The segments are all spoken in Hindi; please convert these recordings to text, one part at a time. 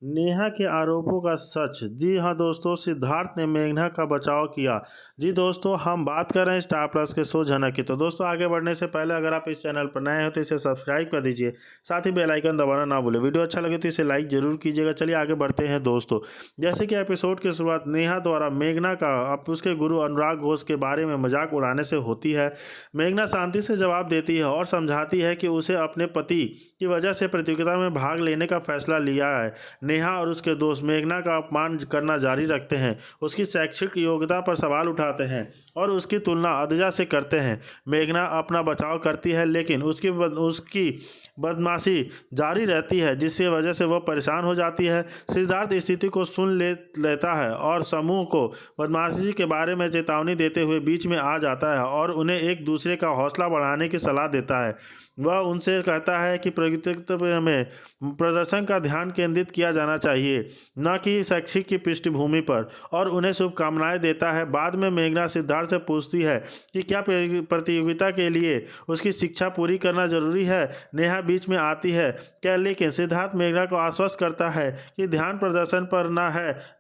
नेहा के आरोपों का सच। जी हाँ दोस्तों, सिद्धार्थ ने मेघना का बचाव किया। जी दोस्तों, हम बात कर रहे हैं स्टार प्लस के शो झनक की। तो दोस्तों, आगे बढ़ने से पहले अगर आप इस चैनल पर नए हो तो इसे सब्सक्राइब कर दीजिए, साथ ही बेल आइकन दबाना ना भूलें। वीडियो अच्छा लगे तो इसे लाइक जरूर कीजिएगा। चलिए आगे बढ़ते हैं दोस्तों। जैसे कि एपिसोड की शुरुआत नेहा द्वारा मेघना का उसके गुरु अनुराग घोष के बारे में मजाक उड़ाने से होती है। मेघना शांति से जवाब देती है और समझाती है कि उसे अपने पति की वजह से प्रतियोगिता में भाग लेने का फैसला लिया है। नेहा और उसके दोस्त मेघना का अपमान करना जारी रखते हैं, उसकी शैक्षिक योग्यता पर सवाल उठाते हैं और उसकी तुलना अदजा से करते हैं। मेघना अपना बचाव करती है, लेकिन उसकी बदमाशी जारी रहती है, जिसकी वजह से वह परेशान हो जाती है। सिद्धार्थ स्थिति को सुन लेता है और समूह को बदमाशी के बारे में चेतावनी देते हुए बीच में आ जाता है और उन्हें एक दूसरे का हौसला बढ़ाने की सलाह देता है। वह उनसे कहता है कि प्रतियोगिता में प्रदर्शन का ध्यान केंद्रित किया जाना चाहिए, न कि शैक्षिक की पृष्ठभूमि पर, और उन्हें शुभकामनाएं देता है। बाद में मेघना सिद्धार्थ से पूछती है कि क्या प्रतियोगिता के लिए उसकी शिक्षा पूरी करना जरूरी है। नेहा बीच में आती है क्या, लेकिन सिद्धार्थ मेघना को आश्वस्त करता है कि ध्यान प्रदर्शन पर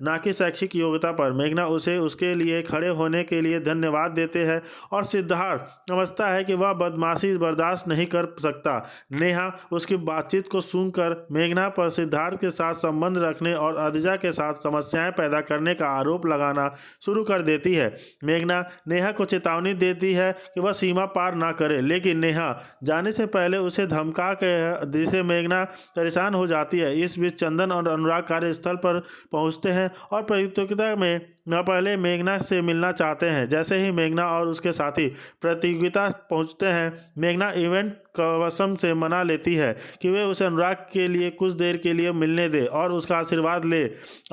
न कि शैक्षिक योग्यता पर। मेघना उसे उसके लिए खड़े होने के लिए धन्यवाद देते हैं और सिद्धार्थ समझता है कि वह बदमाशी बर्दाश्त नहीं कर सकता। नेहा उसकी बातचीत को सुनकर मेघना पर सिद्धार्थ के साथ संबंध रखने और अदजा के साथ समस्याएं पैदा करने का आरोप लगाना शुरू कर देती है। मेघना नेहा को चेतावनी देती है कि वह सीमा पार ना करे, लेकिन नेहा जाने से पहले उसे धमका के, जिससे मेघना परेशान हो जाती है। इस बीच चंदन और अनुराग कार्यस्थल पर पहुंचते हैं और प्रतियोगिता में न पहले मेघना से मिलना चाहते हैं। जैसे ही मेघना और उसके साथी प्रतियोगिता पहुंचते हैं, मेघना इवेंट कसम से मना लेती है कि वे उसे अनुराग के लिए कुछ देर के लिए मिलने दे और उसका आशीर्वाद ले।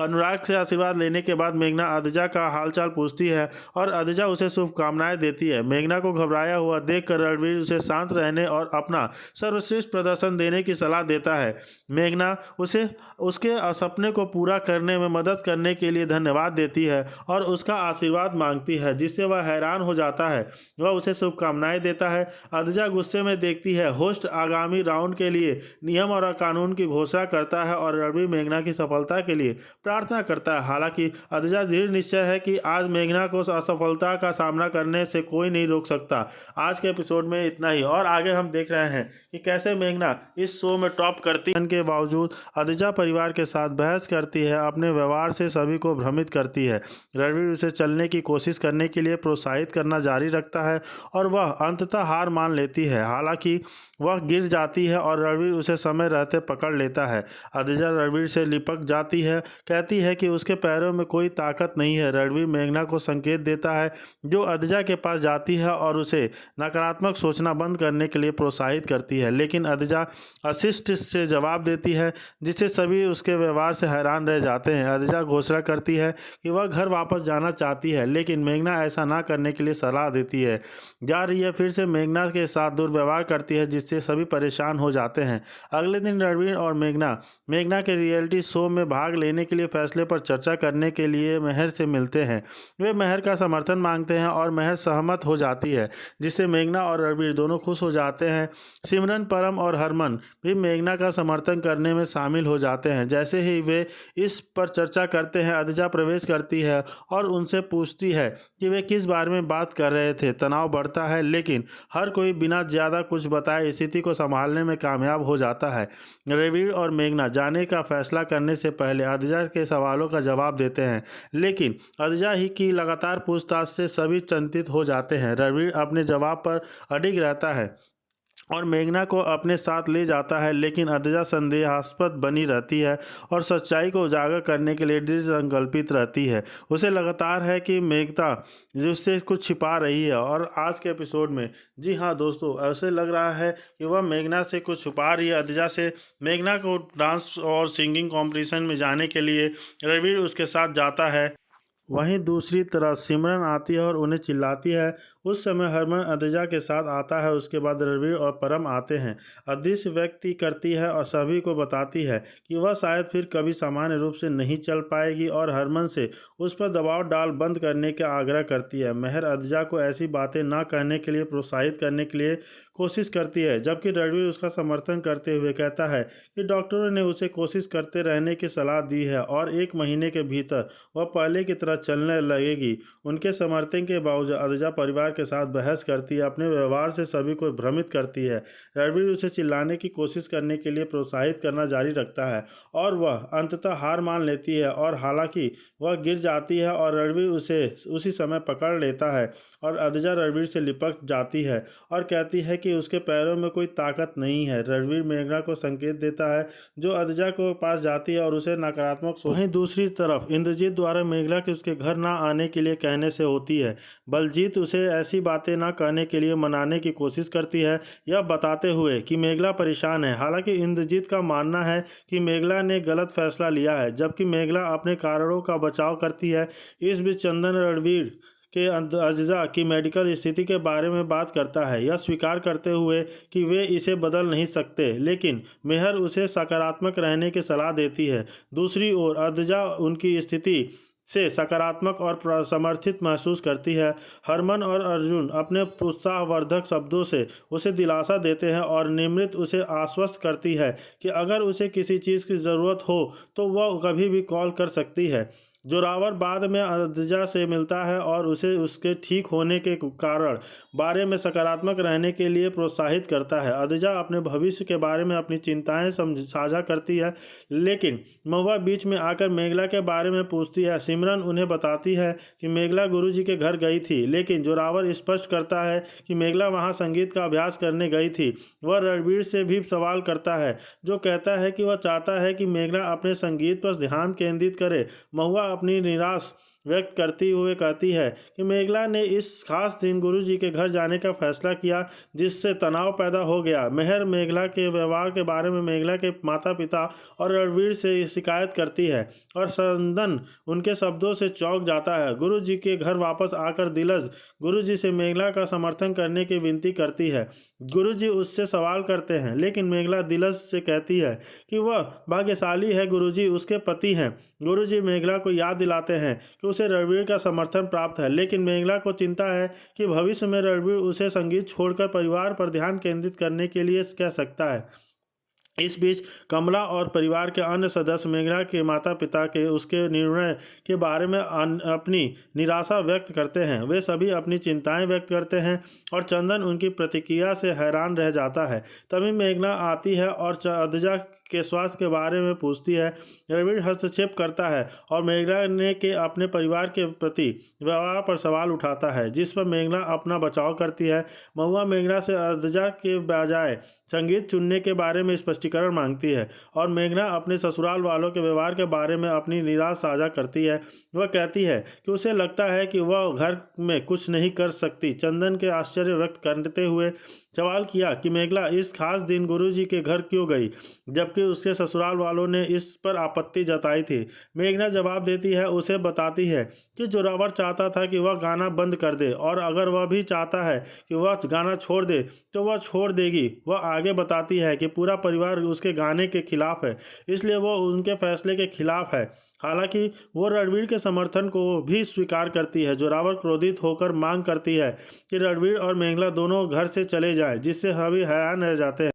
अनुराग से आशीर्वाद लेने के बाद मेघना अदजा का हालचाल पूछती है और अदजा उसे शुभकामनाएं देती है। मेघना को घबराया हुआ देखकर रणवीर उसे शांत रहने और अपना सर्वश्रेष्ठ प्रदर्शन देने की सलाह देता है। मेघना उसे उसके सपने को पूरा करने में मदद करने के लिए धन्यवाद देती है और उसका आशीर्वाद मांगती है, जिससे वह हैरान हो जाता है। वह उसे शुभकामनाएं देता है। अदजा गुस्से में देखती है। होस्ट आगामी राउंड के लिए नियम और कानून की घोषणा करता है और रणवीर मेघना की सफलता के लिए प्रार्थना करता है। हालांकि अदजा दृढ़ निश्चय है कि आज मेघना को असफलता का सामना करने से कोई नहीं रोक सकता। आज के एपिसोड में इतना ही, और आगे हम देख रहे हैं कि कैसे मेघना इस शो में टॉप करती है के बावजूद अदजा परिवार के साथ बहस करती है, अपने व्यवहार से सभी को भ्रमित करती है। रणवीर उसे चलने की कोशिश करने के लिए प्रोत्साहित करना जारी रखता है और वह अंततः हार मान लेती है। हालांकि वह गिर जाती है और रणवीर उसे समय रहते पकड़ लेता है। अदजा रणवीर से लिपट जाती है, कहती है कि उसके पैरों में कोई ताकत नहीं है। रणवीर मेघना को संकेत देता है, जो अदजा के पास जाती है और उसे नकारात्मक सोचना बंद करने के लिए प्रोत्साहित करती है, लेकिन अदजा अशिष्ट से जवाब देती है, जिससे सभी उसके व्यवहार से हैरान रह जाते हैं। अदजा घोषणा करती है कि वह घर वापस जाना चाहती है, लेकिन मेघना ऐसा ना करने के लिए सलाह देती है। जा रही है, फिर से मेघना के साथ दुर्व्यवहार करती है, जिससे सभी परेशान हो जाते हैं। अगले दिन रणवीर और मेघना के रियलिटी शो में भाग लेने के लिए फैसले पर चर्चा करने के लिए मेहर से मिलते हैं। वे मेहर का समर्थन मांगते हैं और मेहर सहमत हो जाती है, जिससे मेघना और रणवीर दोनों खुश हो जाते हैं। सिमरन, परम और हरमन भी मेघना का समर्थन करने में शामिल हो जाते हैं। जैसे ही वे इस पर चर्चा करते हैं, अदजा प्रवेश करती है और उनसे पूछती है कि वे किस बारे में बात कर रहे थे। तनाव बढ़ता है, लेकिन हर कोई बिना ज़्यादा कुछ बताए स्थिति को संभालने में कामयाब हो जाता है। रणवीर और मेघना जाने का फैसला करने से पहले अदजा के सवालों का जवाब देते हैं, लेकिन अदजा ही की लगातार पूछताछ से सभी चिंतित हो जाते हैं। रणवीर अपने जवाब पर अडिग रहता है और मेघना को अपने साथ ले जाता है, लेकिन अदजा संदेहास्पद बनी रहती है और सच्चाई को उजागर करने के लिए दृढ़ संकल्पित रहती है। उसे लगातार है कि मेघना उससे कुछ छिपा रही है। और आज के एपिसोड में जी हाँ दोस्तों, ऐसे लग रहा है कि वह मेघना से कुछ छुपा रही है। अदजा से मेघना को डांस और सिंगिंग कॉम्पिटिशन में जाने के लिए रणवीर उसके साथ जाता है। वहीं दूसरी तरफ सिमरन आती है और उन्हें चिल्लाती है। उस समय हरमन अदजा के साथ आता है। उसके बाद रणवीर और परम आते हैं। अदृश्य व्यक्ति करती है और सभी को बताती है कि वह शायद फिर कभी सामान्य रूप से नहीं चल पाएगी और हरमन से उस पर दबाव डाल बंद करने का आग्रह करती है। मेहर अदजा को ऐसी बातें न कहने के लिए प्रोत्साहित करने के लिए कोशिश करती है, जबकि रणवीर उसका समर्थन करते हुए कहता है कि डॉक्टरों ने उसे कोशिश करते रहने की सलाह दी है और 1 महीने के भीतर वह पहले की तरह चलने लगेगी। उनके समर्थन के बावजूद अदजा परिवार के साथ बहस करती है, अपने व्यवहार से सभी को भ्रमित करती है। रणवीर उसे चिल्लाने की कोशिश करने के लिए प्रोत्साहित करना जारी रखता है और वह अंततः हार मान लेती है और हालांकि वह गिर जाती है और रणवीर उसे उसी समय पकड़ लेता है और अदजा रणवीर से लिपट जाती है और कहती है कि उसके पैरों में कोई ताकत नहीं है। रणवीर मेघना को संकेत देता है जो अदजा को पास जाती है और उसे नकारात्मक वहीं दूसरी तरफ इंद्रजीत द्वारा मेघना के उसके घर ना आने के लिए कहने से होती है। बलजीत उसे ऐसी बातें ना कहने के लिए मनाने की कोशिश करती है, यह बताते हुए कि मेघना परेशान है। हालांकि इंद्रजीत का मानना है कि मेघना ने गलत फैसला लिया है, जबकि मेघना अपने कारणों का बचाव करती है। इस बीच चंदन रणवीर के अज्जा की मेडिकल स्थिति के बारे में बात करता है, यह स्वीकार करते हुए कि वे इसे बदल नहीं सकते, लेकिन मेहर उसे सकारात्मक रहने की सलाह देती है। दूसरी ओर अज्जा उनकी स्थिति से सकारात्मक और समर्थित महसूस करती है। हरमन और अर्जुन अपने उत्साहवर्धक शब्दों से उसे दिलासा देते हैं और निमृत उसे आश्वस्त करती है कि अगर उसे किसी चीज़ की ज़रूरत हो तो वह कभी भी कॉल कर सकती है। जोरावर बाद में अदजा से मिलता है और उसे उसके ठीक होने के कारण बारे में सकारात्मक रहने के लिए प्रोत्साहित करता है। अदजा अपने भविष्य के बारे में अपनी चिंताएं साझा करती है, लेकिन महुआ बीच में आकर मेघला के बारे में पूछती है। सिमरन उन्हें बताती है कि मेघला गुरुजी के घर गई थी, लेकिन जोरावर स्पष्ट करता है कि मेघला वहां संगीत का अभ्यास करने गई थी। वह रणवीर से भी सवाल करता है, जो कहता है कि वह चाहता है कि मेघला अपने संगीत पर ध्यान केंद्रित करे। महुआ अपनी निराश व्यक्त करती हुए कहती है कि मेघला ने इस खास दिन गुरुजी के घर जाने का फैसला किया, जिससे तनाव पैदा हो गया। मेहर मेघला के व्यवहार के बारे में मेघला के माता पिता और रणवीर से शिकायत करती है और चंदन उनके शब्दों से चौंक जाता है। गुरुजी के घर वापस आकर दिलज गुरुजी से मेघला का समर्थन करने की विनती करती है। गुरुजी उससे सवाल करते हैं, लेकिन मेघला दिलज से कहती है कि वह भाग्यशाली है, गुरुजी उसके पति हैं। गुरुजी मेघला को याद दिलाते हैं कि उसे रणवीर का समर्थन प्राप्त है, लेकिन मेघला को चिंता है कि भविष्य में रणवीर उसे संगीत छोड़कर परिवार पर ध्यान केंद्रित करने के लिए कह सकता है। इस बीच कमला और परिवार के अन्य सदस्य मेघना के माता पिता के उसके निर्णय के बारे में अपनी निराशा व्यक्त करते हैं। वे सभी अपनी चिंताएं व्यक्त करते हैं और चंदन उनकी प्रतिक्रिया से हैरान रह जाता है। तभी मेघना आती है और अदजा के स्वास्थ्य के बारे में पूछती है। रणवीर हस्तक्षेप करता है और मेघना ने के अपने परिवार के प्रति व्यवहार पर सवाल उठाता है, जिस पर मेघना अपना बचाव करती है। महुआ मेघना से अदजा के बजाय संगीत चुनने के बारे में स्पष्टीकरण मांगती है और मेघना अपने ससुराल वालों के व्यवहार के बारे में अपनी निराशा साझा करती है। वह कहती है कि उसे लगता है कि वह घर में कुछ नहीं कर सकती। चंदन के आश्चर्य व्यक्त करते हुए सवाल किया कि मेघला इस खास दिन गुरुजी के घर क्यों गई, जबकि उसके ससुराल वालों ने इस पर आपत्ति जताई थी। मेघना जवाब देती है, उसे बताती है कि जोरावर चाहता था कि वह गाना बंद कर दे और अगर वह भी चाहता है कि वह गाना छोड़ दे तो वह छोड़ देगी। वह आगे बताती है कि पूरा परिवार उसके गाने के खिलाफ है, इसलिए वह उनके फैसले के खिलाफ है। हालांकि वो रणवीर के समर्थन को भी स्वीकार करती है। जोरावर क्रोधित होकर मांग करती है कि रणवीर और मेघला दोनों घर से चले जाएं, जिससे सभी हैरान रह जाते हैं।